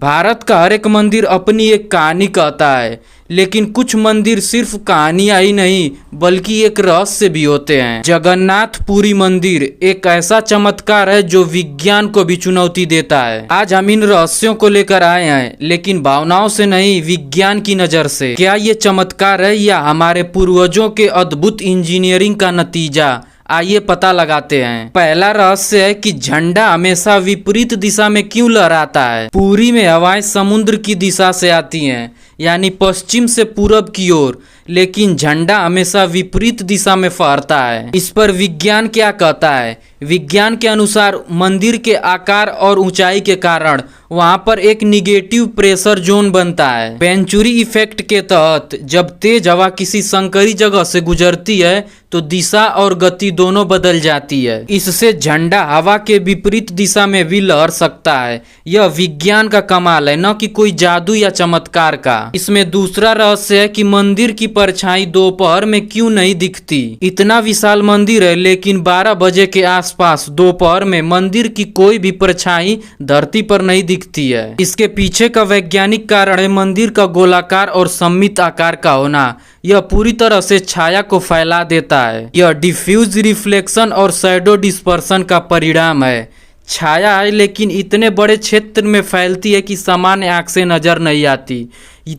भारत का हर एक मंदिर अपनी एक कहानी कहता है, लेकिन कुछ मंदिर सिर्फ कहानियां ही नहीं बल्कि एक रहस्य भी होते हैं। जगन्नाथ पुरी मंदिर एक ऐसा चमत्कार है जो विज्ञान को भी चुनौती देता है। आज हम इन रहस्यों को लेकर आए हैं, लेकिन भावनाओं से नहीं, विज्ञान की नजर से। क्या ये चमत्कार है या हमारे पूर्वजों के अद्भुत इंजीनियरिंग का नतीजा? आइए पता लगाते हैं। पहला रहस्य है कि झंडा हमेशा विपरीत दिशा में क्यों लहराता है। पुरी में हवाएं समुद्र की दिशा से आती हैं, यानी पश्चिम से पूरब की ओर, लेकिन झंडा हमेशा विपरीत दिशा में फहरता है। इस पर विज्ञान क्या कहता है? विज्ञान के अनुसार मंदिर के आकार और ऊंचाई के कारण वहां पर एक निगेटिव प्रेशर जोन बनता है। वेंचुरी इफेक्ट के तहत जब तेज हवा किसी संकरी जगह से गुजरती है तो दिशा और गति दोनों बदल जाती है। इससे झंडा हवा के विपरीत दिशा में भी लहर सकता है। यह विज्ञान का कमाल है, न कि कोई जादू या चमत्कार का। इसमें दूसरा रहस्य है कि मंदिर की परछाई दोपहर में क्यों नहीं दिखती। इतना विशाल मंदिर है, लेकिन 12 बजे के आसपास दोपहर में मंदिर की कोई भी परछाई धरती पर नहीं दिखती है। इसके पीछे का वैज्ञानिक कारण है मंदिर का गोलाकार और सममित आकार का होना। यह पूरी तरह से छाया को फैला देता है। यह डिफ्यूज रिफ्लेक्शन और शैडो डिस्पर्सन का परिणाम है। छाया है, लेकिन इतने बड़े क्षेत्र में फैलती है कि सामान्य आंख से नजर नहीं आती।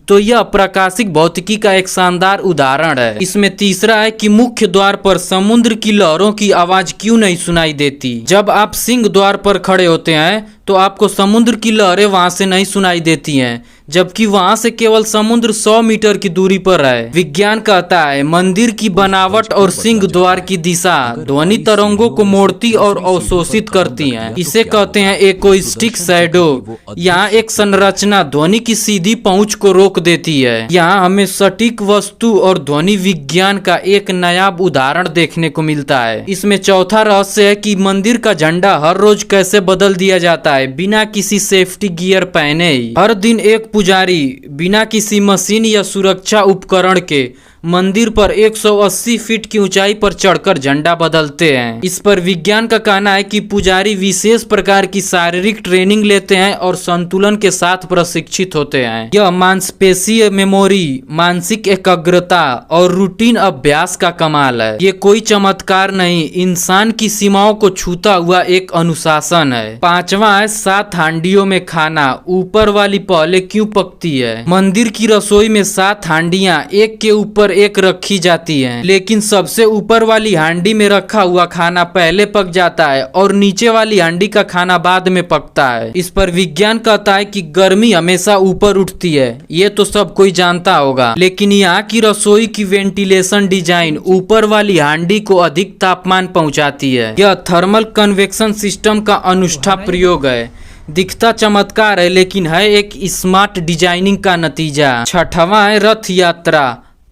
तो यह प्रकाशिक भौतिकी का एक शानदार उदाहरण है। इसमें तीसरा है कि मुख्य द्वार पर समुद्र की लहरों की आवाज क्यों नहीं सुनाई देती। जब आप सिंह द्वार पर खड़े होते हैं तो आपको समुद्र की लहरें वहां से नहीं सुनाई देती हैं, जबकि वहां से केवल समुद्र 100 मीटर की दूरी पर है। विज्ञान कहता है मंदिर की बनावट और सिंह द्वार की दिशा ध्वनि तरंगों को मोड़ती और अवशोषित करती हैं। इसे कहते हैं एक्ouस्टिक शैडो। यहाँ एक संरचना ध्वनि की सीधी पहुंच को रोक देती है। यहाँ हमें सटीक वस्तु और ध्वनि विज्ञान का एक नायाब उदाहरण देखने को मिलता है। इसमें चौथा रहस्य है कि मंदिर का झंडा हर रोज कैसे बदल दिया जाता है बिना किसी सेफ्टी गियर पहने ही। हर दिन एक पुजारी बिना किसी मशीन या सुरक्षा उपकरण के मंदिर पर 180 फीट की ऊंचाई पर चढ़कर झंडा बदलते हैं। इस पर विज्ञान का कहना है कि पुजारी विशेष प्रकार की शारीरिक ट्रेनिंग लेते हैं और संतुलन के साथ प्रशिक्षित होते हैं। यह मांसपेशीय मेमोरी, मानसिक एकाग्रता और रूटीन अभ्यास का कमाल है। ये कोई चमत्कार नहीं, इंसान की सीमाओं को छूता हुआ एक अनुशासन है। पांचवा है 7 हांडियों में खाना ऊपर वाली पहले क्यों पकती है। मंदिर की रसोई में 7 हांडियां एक के ऊपर एक रखी जाती हैं, लेकिन सबसे ऊपर वाली हांडी में रखा हुआ खाना पहले पक जाता है और नीचे वाली हांडी का खाना बाद में पकता है। इस पर विज्ञान कहता है कि गर्मी हमेशा ऊपर उठती है। ये तो सब कोई जानता होगा, लेकिन यहाँ की रसोई की वेंटिलेशन डिजाइन ऊपर वाली हांडी को अधिक तापमान पहुँचाती है। यह थर्मल कन्वेक्शन सिस्टम का अनुष्ठा प्रयोग है। दिखता चमत्कार है, लेकिन है एक स्मार्ट डिजाइनिंग का नतीजा। छठवां है रथ यात्रा।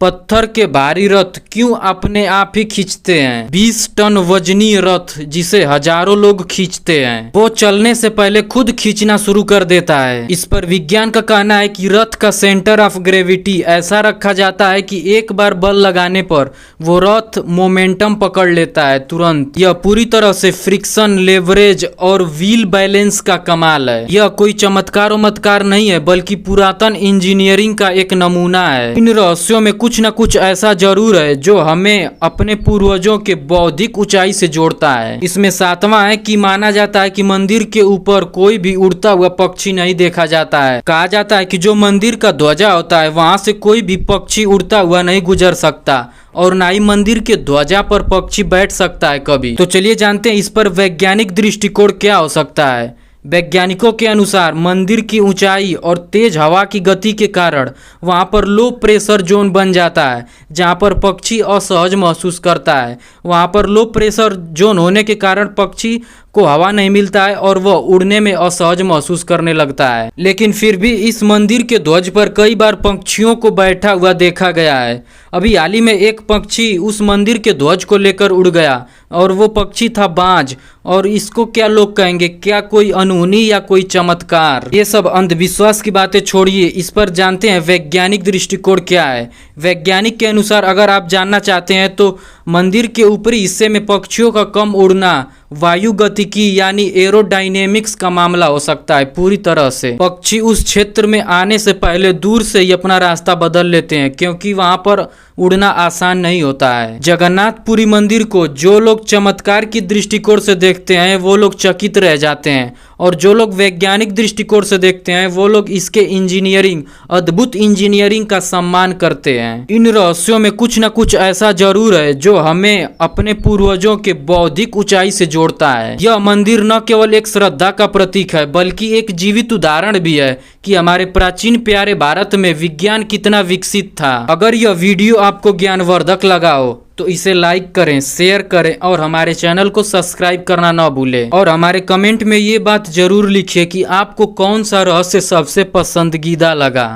पत्थर के भारी रथ क्यों अपने आप ही खींचते हैं। 20 टन वजनी रथ जिसे हजारों लोग खींचते हैं, वो चलने से पहले खुद खींचना शुरू कर देता है। इस पर विज्ञान का कहना है कि रथ का सेंटर ऑफ ग्रेविटी ऐसा रखा जाता है कि एक बार बल लगाने पर वो रथ मोमेंटम पकड़ लेता है तुरंत। यह पूरी तरह से फ्रिक्शन, लेवरेज और व्हील बैलेंस का कमाल है। यह कोई चमत्कार नहीं है, बल्कि पुरातन इंजीनियरिंग का एक नमूना है। इन रहस्यों में कुछ न कुछ ऐसा जरूर है जो हमें अपने पूर्वजों के बौद्धिक ऊंचाई से जोड़ता है। इसमें 7वां है कि माना जाता है कि मंदिर के ऊपर कोई भी उड़ता हुआ पक्षी नहीं देखा जाता है। कहा जाता है कि जो मंदिर का ध्वजा होता है वहां से कोई भी पक्षी उड़ता हुआ नहीं गुजर सकता, और ना ही मंदिर के ध्वजा पर पक्षी बैठ सकता है कभी। तो चलिए जानते हैं इस पर वैज्ञानिक दृष्टिकोण क्या हो सकता है। वैज्ञानिकों के अनुसार मंदिर की ऊंचाई और तेज हवा की गति के कारण वहां पर लो प्रेशर जोन बन जाता है, जहां पर पक्षी असहज महसूस करता है। वहां पर लो प्रेशर जोन होने के कारण पक्षी को हवा नहीं मिलता है और वह उड़ने में असहज महसूस करने लगता है। लेकिन फिर भी इस मंदिर के ध्वज पर कई बार पक्षियों को बैठा हुआ देखा गया है। अभी हाल ही में एक पक्षी उस मंदिर के ध्वज को लेकर उड़ गया और वो पक्षी था बाज। और इसको क्या लोग कहेंगे, क्या कोई अनहोनी या कोई चमत्कार। ये सब अंधविश्वास की बातें छोड़िए, इस पर जानते हैं वैज्ञानिक दृष्टिकोण क्या है। वैज्ञानिक के अनुसार अगर आप जानना चाहते हैं तो मंदिर के ऊपरी हिस्से में पक्षियों का कम उड़ना वायु गतिकी यानी एरोडायनेमिक्स का मामला हो सकता है। पूरी तरह से पक्षी उस क्षेत्र में आने से पहले दूर से ही अपना रास्ता बदल लेते हैं, क्योंकि वहां पर उड़ना आसान नहीं होता है। जगन्नाथपुरी मंदिर को जो लोग चमत्कार की दृष्टिकोण से देखते हैं वो लोग चकित रह जाते हैं, और जो लोग वैज्ञानिक दृष्टिकोण से देखते हैं वो लोग इसके इंजीनियरिंग, अद्भुत इंजीनियरिंग का सम्मान करते हैं। इन रहस्यों में कुछ न कुछ ऐसा जरूर है जो हमें अपने पूर्वजों के बौद्धिक ऊंचाई से जोड़ता है। यह मंदिर न केवल एक श्रद्धा का प्रतीक है बल्कि एक जीवित उदाहरण भी है कि हमारे प्राचीन प्यारे भारत में विज्ञान कितना विकसित था। अगर यह वीडियो आपको ज्ञानवर्धक लगा हो तो इसे लाइक करें, शेयर करें और हमारे चैनल को सब्सक्राइब करना न भूलें। और हमारे कमेंट में ये बात जरूर लिखिए कि आपको कौन सा रहस्य सबसे पसंदीदा लगा।